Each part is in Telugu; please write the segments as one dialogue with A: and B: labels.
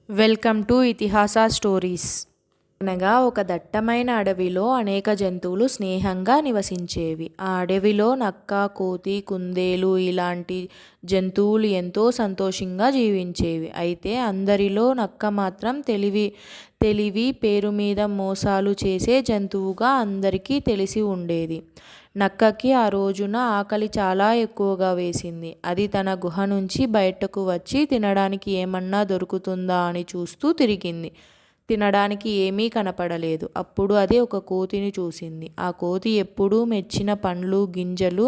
A: వెల్కమ్ టు ఇతిహాస స్టోరీస్. అనగా ఒక దట్టమైన అడవిలో అనేక జంతువులు స్నేహంగా నివసించేవి. ఆ అడవిలో నక్క, కోతి, కుందేలు ఇలాంటి జంతువులు ఎంతో సంతోషంగా జీవించేవి. అయితే అందరిలో నక్క మాత్రం తెలివి పేరు మీద మోసాలు చేసే జంతువుగా అందరికీ తెలిసి ఉండేది. నక్కకి ఆ రోజున ఆకలి చాలా ఎక్కువగా వేసింది. అది తన గుహ నుంచి బయటకు వచ్చి తినడానికి ఏమన్నా దొరుకుతుందా అని చూస్తూ తిరిగింది. తినడానికి ఏమీ కనపడలేదు. అప్పుడు అది ఒక కోతిని చూసింది. ఆ కోతి ఎప్పుడూ మెచ్చిన పండ్లు, గింజలు,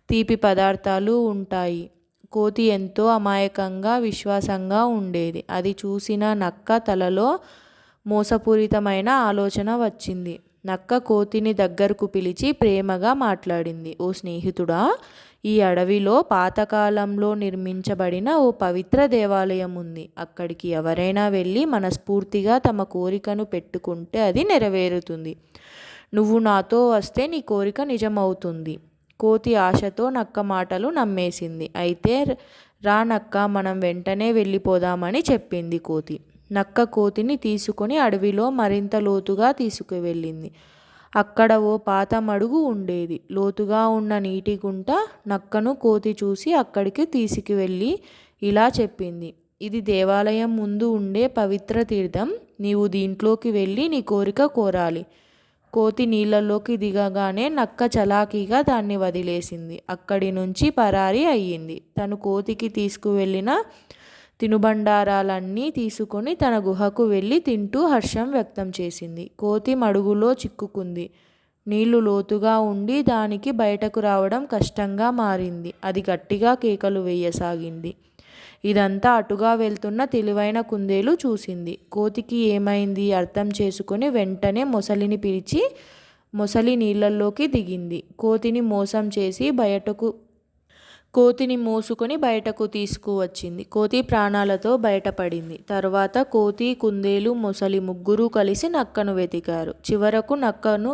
A: తీపి పదార్థాలు ఉంటాయి. కోతి ఎంతో అమాయకంగా, విశ్వాసంగా ఉండేది. అది చూసిన నక్క తలలో మోసపూరితమైన ఆలోచన వచ్చింది. నక్క కోతిని దగ్గరకు పిలిచి ప్రేమగా మాట్లాడింది. ఓ స్నేహితుడా, ఈ అడవిలో పాతకాలంలో నిర్మించబడిన ఓ పవిత్ర దేవాలయం ఉంది. అక్కడికి ఎవరైనా వెళ్ళి మనస్ఫూర్తిగా తమ కోరికను పెట్టుకుంటే అది నెరవేరుతుంది. నువ్వు నాతో వస్తే నీ కోరిక నిజమవుతుంది. కోతి ఆశతో నక్క మాటలు నమ్మేసింది. అయితే రా నక్క, మనం వెంటనే వెళ్ళిపోదామని చెప్పింది కోతి. నక్క కోతిని తీసుకొని అడవిలో మరింత లోతుగా తీసుకువెళ్ళింది. అక్కడ ఓ పాత మడుగు ఉండేది. లోతుగా ఉన్న నీటి గుంట. నక్కను కోతి చూసి అక్కడికి తీసుకువెళ్ళి ఇలా చెప్పింది. ఇది దేవాలయం ముందు ఉండే పవిత్ర తీర్థం. నీవు దీంట్లోకి వెళ్ళి నీ కోరిక కోరాలి. కోతి నీళ్ళలోకి దిగగానే నక్క చలాకీగా దాన్ని వదిలేసింది. అక్కడి నుంచి పరారీ అయ్యింది. తను కోతికి తీసుకువెళ్ళిన తినుబండారాలన్నీ తీసుకొని తన గుహకు వెళ్ళి తింటూ హర్షం వ్యక్తం చేసింది. కోతి మడుగులో చిక్కుకుంది. నీళ్లు లోతుగా ఉండి దానికి బయటకు రావడం కష్టంగా మారింది. అది గట్టిగా కేకలు వేయసాగింది. ఇదంతా అటుగా వెళ్తున్న తెలివైన కుందేలు చూసింది. కోతికి ఏమైంది అర్థం చేసుకొని వెంటనే మొసలిని పిలిచి మొసలి నీళ్ళల్లోకి దిగింది. కోతిని మోసుకొని బయటకు తీసుకువచ్చింది. కోతి ప్రాణాలతో బయటపడింది. తర్వాత కోతి, కుందేలు, మొసలి ముగ్గురు కలిసి నక్కను వెతికారు. చివరకు నక్కను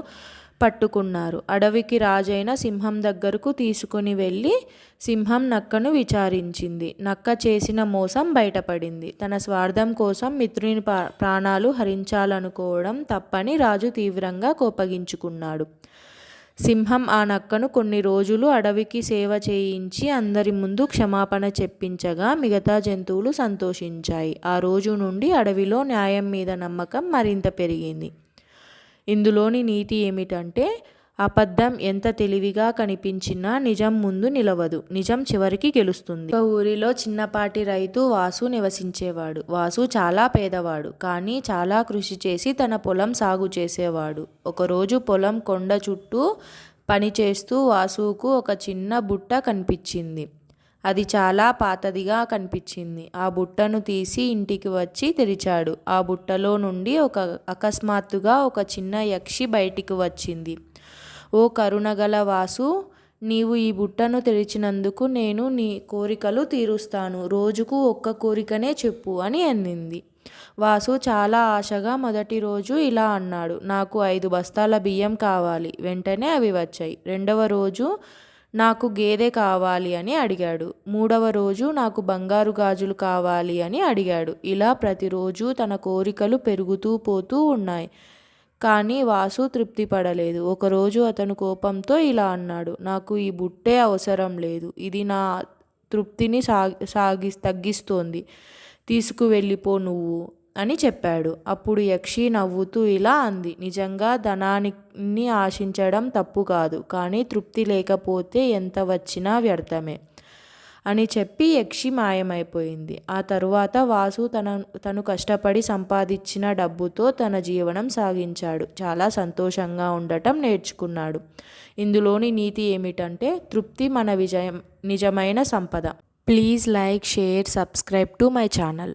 A: పట్టుకున్నారు. అడవికి రాజైన సింహం దగ్గరకు తీసుకుని వెళ్ళి సింహం నక్కను విచారించింది. నక్క చేసిన మోసం బయటపడింది. తన స్వార్థం కోసం మిత్రుని ప్రాణాలు హరించాలనుకోవడం తప్పని రాజు తీవ్రంగా కోపగించుకున్నాడు. సింహం ఆ నక్కను కొన్ని రోజులు అడవికి సేవ చేయించి అందరి ముందు క్షమాపణ చెప్పించగా మిగతా జంతువులు సంతోషించాయి. ఆ రోజు నుండి అడవిలో న్యాయం మీద నమ్మకం మరింత పెరిగింది. ఇందులోని నీతి ఏమిటంటే, అబద్ధం ఎంత తెలివిగా కనిపించినా నిజం ముందు నిలవదు. నిజం చివరికి గెలుస్తుంది. ఒక ఊరిలో చిన్నపాటి రైతు వాసు నివసించేవాడు. వాసు చాలా పేదవాడు, కానీ చాలా కృషి చేసి తన పొలం సాగు చేసేవాడు. ఒకరోజు పొలం కొండ చుట్టూ పనిచేస్తూ వాసుకు ఒక చిన్న బుట్ట కనిపించింది. అది చాలా పాతదిగా కనిపించింది. ఆ బుట్టను తీసి ఇంటికి వచ్చి తెరిచాడు. ఆ బుట్టలో నుండి అకస్మాత్తుగా ఒక చిన్న యక్షి బయటికి వచ్చింది. ఓ కరుణగల వాసు, నీవు ఈ బుట్టను తెరిచినందుకు నేను నీ కోరికలు తీరుస్తాను. రోజుకు ఒక్క కోరికనే చెప్పు అని అనింది. వాసు చాలా ఆశగా మొదటి రోజు ఇలా అన్నాడు. నాకు 5 బస్తాల బియ్యం కావాలి. వెంటనే అవి వచ్చాయి. రెండవ రోజు నాకు గేదె కావాలి అని అడిగాడు. మూడవ రోజు నాకు బంగారు గాజులు కావాలి అని అడిగాడు. ఇలా ప్రతిరోజు తన కోరికలు పెరుగుతూ పోతూ ఉన్నాయి. కానీ వాసు తృప్తి పడలేదు. ఒకరోజు అతను కోపంతో ఇలా అన్నాడు. నాకు ఈ బుట్టే అవసరం లేదు. ఇది నా తృప్తిని తగ్గిస్తోంది. తీసుకువెళ్ళిపో నువ్వు అని చెప్పాడు. అప్పుడు యక్షి నవ్వుతూ ఇలా అంది. నిజంగా ధనాన్ని ఆశించడం తప్పు కాదు, కానీ తృప్తి లేకపోతే ఎంత వచ్చినా వ్యర్థమే అని చెప్పి యక్షి మాయమైపోయింది. ఆ తరువాత వాసు తను కష్టపడి సంపాదించిన డబ్బుతో తన జీవనం సాగించాడు. చాలా సంతోషంగా ఉండటం నేర్చుకున్నాడు. ఇందులోని నీతి ఏమిటంటే, తృప్తి మన నిజమైన సంపద. Please like, share, subscribe to my channel.